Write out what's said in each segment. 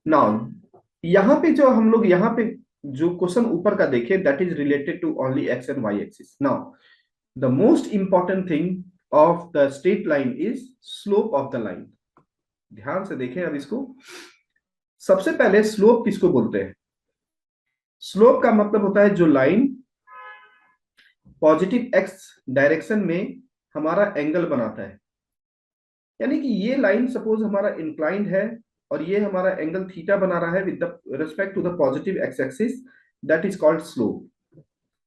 Now यहाँ पे जो हम लोग यहाँ पे जो क्वेश्चन ऊपर का देखे, that is related to only X and Y axis. Now the most important thing of the straight line is slope of the line. ध्यान से देखें अब इसको. सबसे पहले स्लोप किसको बोलते हैं? स्लोप का मतलब होता है जो लाइन पॉजिटिव एक्स डायरेक्शन में हमारा एंगल बनाता है. यानी कि ये लाइन सपोज हमारा इंक्लाइंड है और ये हमारा एंगल थीटा बना रहा है with the respect to the positive X axis, that is called slope.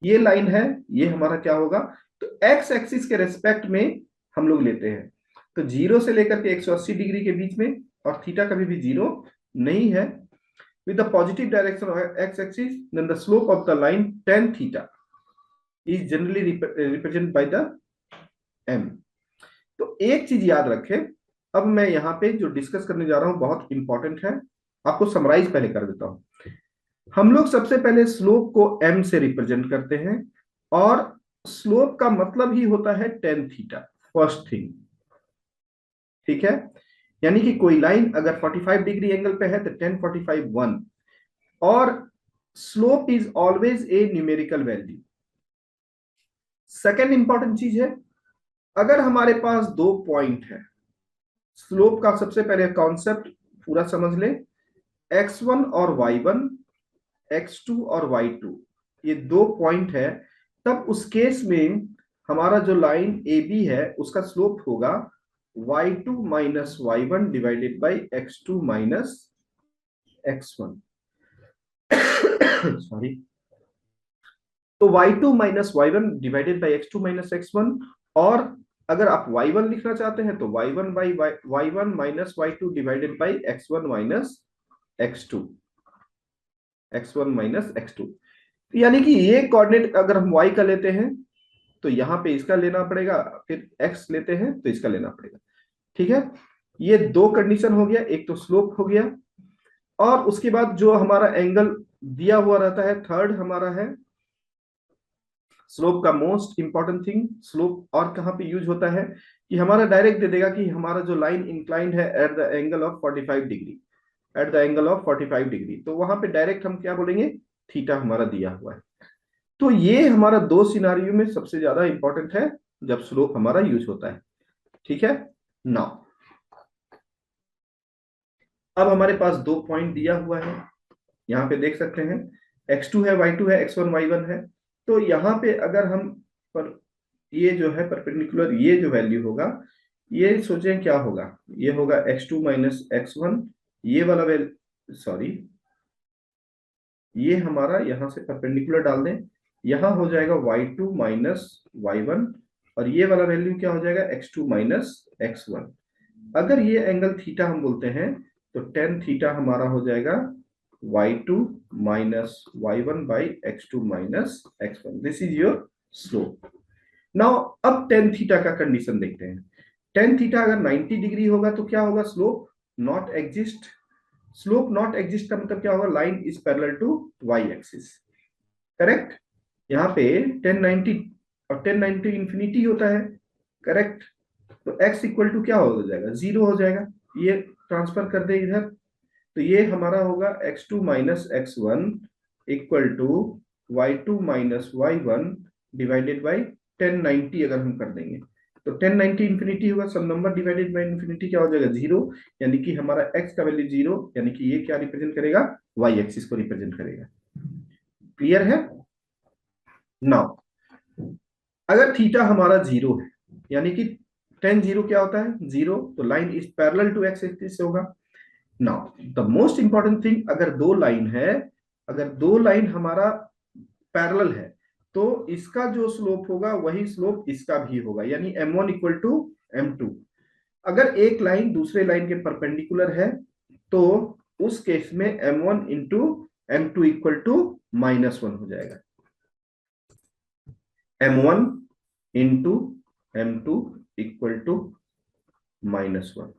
ये लाइन है, ये हमारा क्या होगा? तो एक्स एक्सिस के रेस्पेक्ट में हम लोग लेते हैं. तो जीरो से लेकर के 180 डिग्री के बीच में, और थीटा कभी भी जीरो नहीं है, with the positive direction of x-axis, then the slope of the line tan theta is generally represented by the m. तो एक चीज याद रखें, अब मैं यहाँ पे जो डिस्कस करने जा रहा हूं बहुत इंपॉर्टेंट है. आपको समराइज पहले कर देता हूं. हम लोग सबसे पहले स्लोप को m से रिप्रेजेंट करते हैं, और स्लोप का मतलब ही होता है tan थीटा. फर्स्ट थिंग, ठीक है. यानी कि कोई लाइन अगर 45 डिग्री एंगल पे है तो tan 45 1, और slope is always a numerical value. Second important चीज है, अगर हमारे पास दो पॉइंट है, स्लोप का सबसे पहले कॉन्सेप्ट पूरा समझ ले. x1 और y1, x2 और y2, ये दो पॉइंट है, तब उस केस में हमारा जो लाइन AB है उसका स्लोप होगा y2 minus y1 divided by x2 minus x1. Sorry. तो y2 minus y1 divided by x2 minus x1, और अगर आप y1 लिखना चाहते हैं तो y1 by y1 minus y2 divided by x1 minus x2, x1 minus x2. यानी कि ये कोऑर्डिनेट अगर हम y का लेते हैं तो यहाँ पे इसका लेना पड़ेगा, फिर x लेते हैं तो इसका लेना पड़ेगा. ठीक है. ये दो कंडीशन हो गया, एक तो स्लोप हो गया, और उसके बाद जो हमारा एंगल दिया हुआ रहता है, थर्ड हमारा है स्लोप का मोस्ट इंपॉर्टेंट थिंग. स्लोप और कहां पे यूज होता है कि हमारा डायरेक्ट दे देगा कि हमारा जो लाइन इंक्लाइंड है at the angle of 45 degree, at the angle of 45 degree, तो वहां पे डायरेक्ट हम क्या बोलेंगे? थीटा हमारा दिया हुआ है. तो ये हमारा दो सिनारियो में सबसे ज्यादा इंपॉर्टेंट है जब स्लोप हमारा यूज होता है. ठीक है. नाउ अब हमारे पास दो पॉइंट दिया हुआ है, यहाँ पे देख सकते हैं. x2 है, y2 है, x1 y1 है. तो यहाँ पे अगर हम पर ये जो है परपेंडिकुलर, ये जो वैल्यू होगा, ये सोचें क्या होगा? ये होगा x2 माइनस x1, ये वाला वैल्यू, सॉरी, ये हमारा यहां से परपेंडिकुलर डाल दें, यहां हो जाएगा y2 माइनस y1, और ये वाला वैल्यू क्या हो जाएगा? x2 minus x1. अगर ये एंगल थीटा हम बोलते हैं तो टेन थीटा हमारा हो जाएगा y2 minus y1 by x2 minus x1. This is your slope. Now अब टेन थीटा का कंडीशन देखते हैं. टेन थीटा अगर 90 डिग्री होगा तो क्या होगा? Slope not exist. Slope not exist का मतलब क्या होगा? Line is parallel to Y axis. Correct. यहाँ पे 1090 और 1090 इंफिनिटी होता है. करेक्ट. तो x इक्वल टू क्या हो जाएगा? जीरो हो जाएगा. ये ट्रांसफर कर दे इधर, तो ये हमारा होगा x2 minus x1 equal to y2 minus y1 divided by 1090. अगर हम कर देंगे तो 1090 इंफिनिटी होगा, सब नंबर डिवाइडेड बाई इंफिनिटी क्या हो जाएगा? जीरो. यानी कि हमारा x का वैल्यू जीरो, यानी कि ये क्या रिप्रेजेंट करेगा? y एक्सिस को रिप्रेजेंट करेगा. क्लियर है? नाउ अगर थीटा हमारा जीरो है, यानी कि टेन जीरो क्या होता है? जीरो. तो line is parallel to X axis से होगा. Now the most important thing, अगर दो लाइन है, अगर दो लाइन हमारा पैरेलल है, तो इसका जो स्लोप होगा वही स्लोप इसका भी होगा, यानी m1 इक्वल टू m2. अगर एक लाइन दूसरे लाइन के परपेंडिकुलर है तो उस केस में m1 into m2 equal to -1 हो जाएगा. m1 into m2 equal to -1.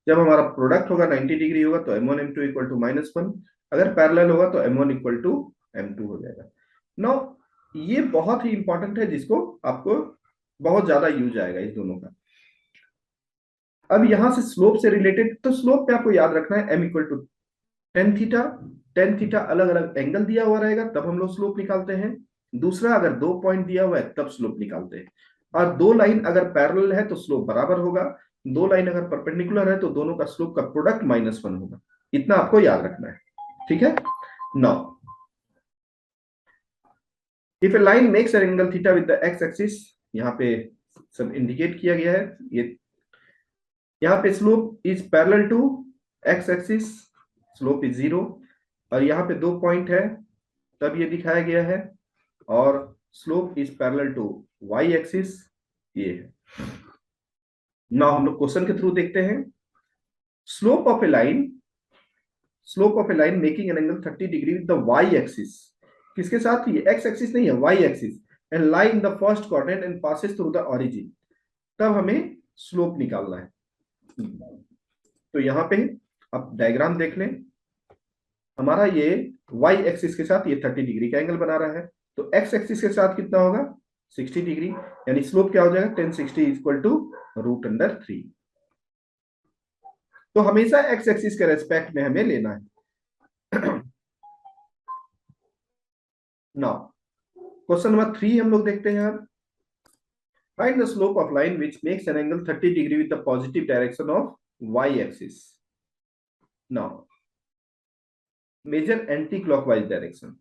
जब हमारा प्रोडक्ट होगा 90 डिग्री होगा तो m1 m2 इक्वल टू -1. अगर पैरेलल होगा तो m1 इक्वल टू m2 हो जाएगा. नाउ ये बहुत ही इंपॉर्टेंट है, जिसको आपको बहुत ज्यादा यूज आएगा इस दोनों का. अब यहां से स्लोप से रिलेटेड, तो स्लोप पे आपको याद रखना है m equal to tan theta अलग अलग एंगल दिया हुआ रहेगा तब हम लोग स्लोप निकालते हैं। दूसरा, अगर 2 पॉइंट दिया हुआ है तब स्लोप निकालते हैं। और दो लाइन अगर पैरेलल है तो स्लोप बराबर होगा, दो लाइन अगर परपेंडिकुलर है तो दोनों का स्लोप का प्रोडक्ट -1 होगा। इतना आपको याद रखना है, ठीक है। Now if A line makes an angle theta with the X axis, यहाँ पे सब इंडिकेट किया गया है, ये यहाँ पे slope is parallel to X axis, slope is 0, और यहाँ पे 2 पॉइंट है तब ये दिखाया गया है, और slope is parallel to Y axis, ये है। नाउ हम लोग क्वेश्चन के थ्रू देखते हैं। Slope of a line making an angle 30 degree with the Y axis, किसके साथ? ये एक्स एक्सिस नहीं है, Y axis, and lie in the first quadrant and passes through the origin, तब हमें स्लोप निकालना है। तो यहां पे अब डायग्राम देख लें, हमारा ये वाई एक्सिस के साथ ये 30 डिग्री का एंगल बना रहा है, तो एक्स एक्सिस के साथ कितना होगा? 60 डिग्री, यानी स्लोप क्या हो जाएगा? 1060 इक्वल टू √3। तो हमेशा एक्स एक्सिस के रेस्पेक्ट में हमें लेना है। नाउ क्वेश्चन नंबर 3 हम लोग देखते हैं। Find the slope of line which makes an angle 30 degree with the positive direction of Y axis. Now measure anti clockwise direction,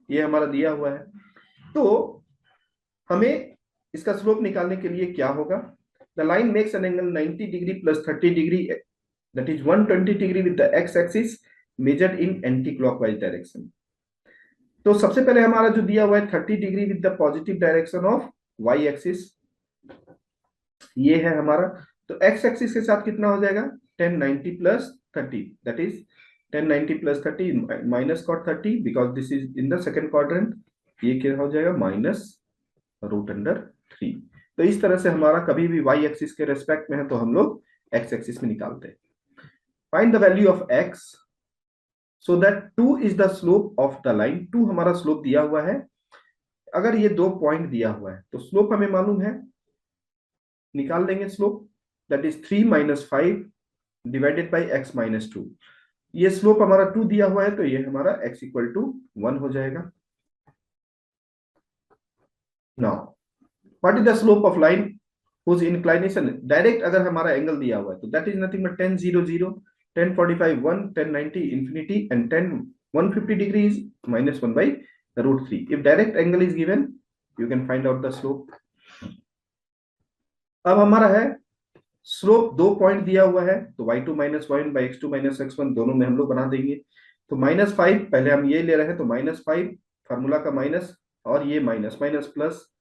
ये हमारा दिया हुआ है। तो हमें इसका स्लोप निकालने के लिए क्या होगा? The line makes an angle 90 degree plus 30 degree, that is 120 degree with the X axis measured in anti clockwise direction. तो सबसे पहले हमारा जो दिया हुआ है 30 degree with the positive direction of Y axis, ये है हमारा। तो एक्स एक्सिस के साथ कितना हो जाएगा? 1090 plus 30, that is 1090 plus 30 minus cot 30, because this is in the second quadrant, ये क्या हो जाएगा? -√3। तो इस तरह से हमारा कभी भी वाई एक्सिस के रेस्पेक्ट में है तो हम लोग एक्स एक्सिस में निकालते हैं। Find the value of x so that 2 is the slope of the line. 2 हमारा स्लोप दिया हुआ है। अगर ये 2 पॉइंट दिया हुआ है तो स्लोप हमें मालूम है, निकाल देंगे slope, that is 3 - 5 divided by x - 2। ये स्लोप हमारा 2 दिया हुआ है तो ये हमारा x इक्वल टू 1 हो जाएगा। Now what is the slope of line whose inclination, direct अगर हमारा एंगल दिया हुआ है तो that is nothing but 10 0 0, 10 45 1, 10 90 infinity, and 10 150 degree is -1 by √3. If direct angle is given, you can find out the slope. अब हमारा है slope 2 point दिया हुआ है तो y2 - 1 by x2 - x1 दोनों में हम लोग बना देंगे। तो -5 पहले हम ये ले रहे हैं तो -5 फार्मूला का माइनस, और ये minus minus plus,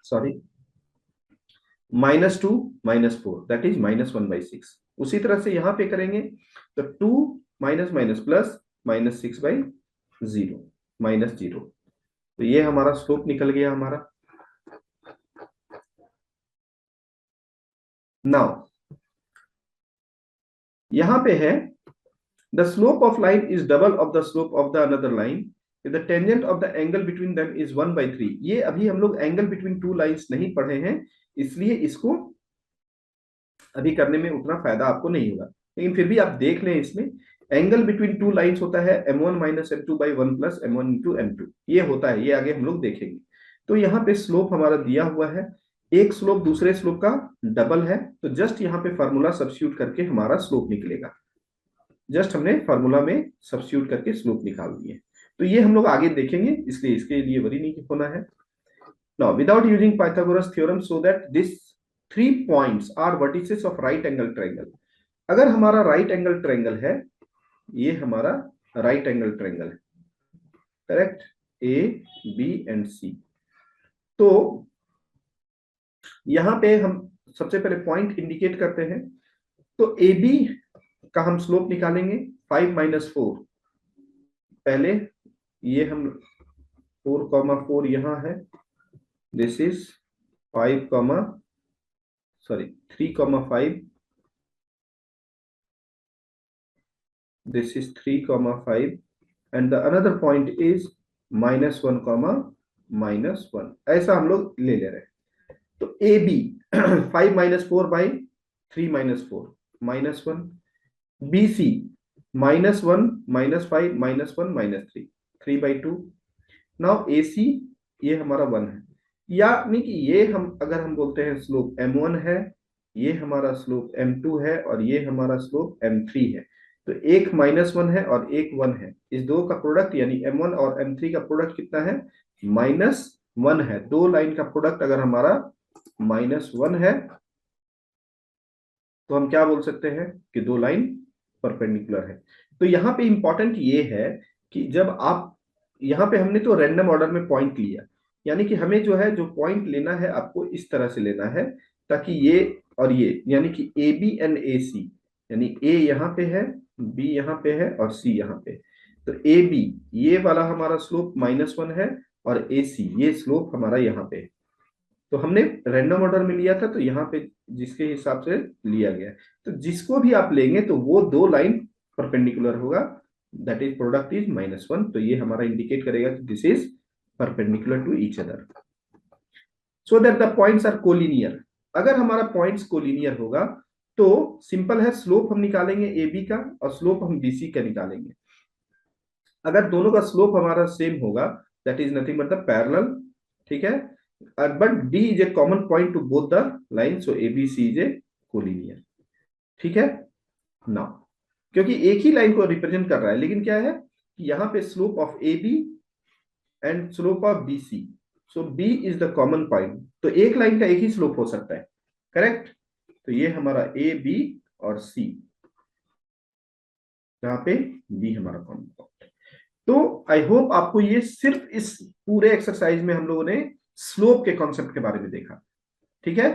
sorry, -2 - 4 that is -1/6। उसी तरह से यहां पे करेंगे तो 2 माइनस माइनस प्लस -6/0 -0। तो ये हमारा स्लोप निकल गया हमारा। नाउ यहां पे है the slope of line is double of the slope of the another line if the tangent of the angle between them is 1/3। ये अभी हम लोग एंगल बिटवीन टू लाइंस नहीं पढ़े हैं, इसलिए इसको अभी करने में उतना फायदा आपको नहीं होगा, लेकिन फिर भी आप देख लें, इसमें एंगल बिटवीन टू लाइंस होता है m1 - m2/1 plus m1 × m2, ये होता है, ये आगे हम लोग देखेंगे। तो यहाँ पे स्लोप हमारा दिया हुआ है, एक स्लोप दूसरे स्लोप का डबल है, तो जस्ट यहाँ पे फार्मूला सब्स्टिट्यूट करके हमारा स्लोप निकलेगा। जस्ट हमने फार्मूला में सब्स्टिट्यूट करके स्लोप निकाल दिए। तो ये हम लोग आगे देखेंगे, इसलिए इसके लिए वरी नहीं होना है। Now without using Pythagoras theorem so that this 3 points are vertices of right angle triangle. अगर हमारा राइट एंगल ट्रायंगल है, ये हमारा राइट एंगल ट्रायंगल है, correct, A B and C. तो यहां पे हम सबसे पहले पॉइंट इंडिकेट करते हैं। तो ए बी का हम स्लोप निकालेंगे 5 - 4, पहले ये हम 4, 4 यहां है, this is 3, 5, this is 3, 5, and the another point is -1, -1, ऐसा हम लोग ले रहे हैं। तो A B 5 - 4 by 3 - 4 -1, B C -1 -5 -1 -3, 3/2। Now AC ये हमारा 1 है, यानी कि ये हम अगर हम बोलते हैं स्लोप M1 है, ये हमारा स्लोप M2 है और ये हमारा स्लोप M3 है। तो एक -1 है और एक 1 है, इस दो का प्रोडक्ट यानी M1 और M3 का प्रोडक्ट कितना है? -1 है। दो लाइन का प्रोडक्ट अगर हमारा -1 है तो हम क्या बोल सकते हैं कि दो लाइन परपेंडिकुलर है। तो यहाँ पे इंपॉर्टेंट ये है कि जब आप यहाँ पे हमने तो रैंडम ऑर्डर में पॉइंट लिया, यानी कि हमें जो है जो पॉइंट लेना है आपको इस तरह से लेना है ताकि ये और ये यानी कि ए बी एंड ए सी, यानी ए यहाँ पे है, बी यहाँ पे है और सी यहाँ पे। तो ए बी ये वाला हमारा स्लोप -1 है और ए सी ये स्लोप हमारा यहाँ पे है। तो हमने रैंडम ऑर्डर में लिया था तो यहाँ पे जिसके हिसाब से लिया गया है, तो जिसको भी आप लेंगे तो वो दो लाइन परपेंडिकुलर होगा, दैट इज प्रोडक्ट इज -1। तो ये हमारा इंडिकेट करेगा कि this is perpendicular to each other, so that the points are collinear. अगर हमारा पॉइंट्स कोलिनियर होगा तो सिंपल है, स्लोप हम निकालेंगे ए बी का और स्लोप हम बी सी का निकालेंगे। अगर दोनों का स्लोप हमारा सेम होगा that is nothing but the parallel, ठीक है। But D is a common point to both the line, so A B C is a collinear, ठीक है ना। क्योंकि एक ही लाइन को रिप्रेजेंट कर रहा है, लेकिन क्या है कि यहाँ पे slope of A B and slope of B C, so B is the common point, तो एक लाइन का एक ही स्लोप हो सकता है, करेक्ट। तो ये हमारा ए बी और सी, यहाँ पे बी हमारा कॉमन पॉइंट। तो आई होप आपको ये सिर्फ इस पूरे एक्सरसाइज में हम लोगों ने स्लोप के कॉन्सेप्ट के बारे में देखा, ठीक है।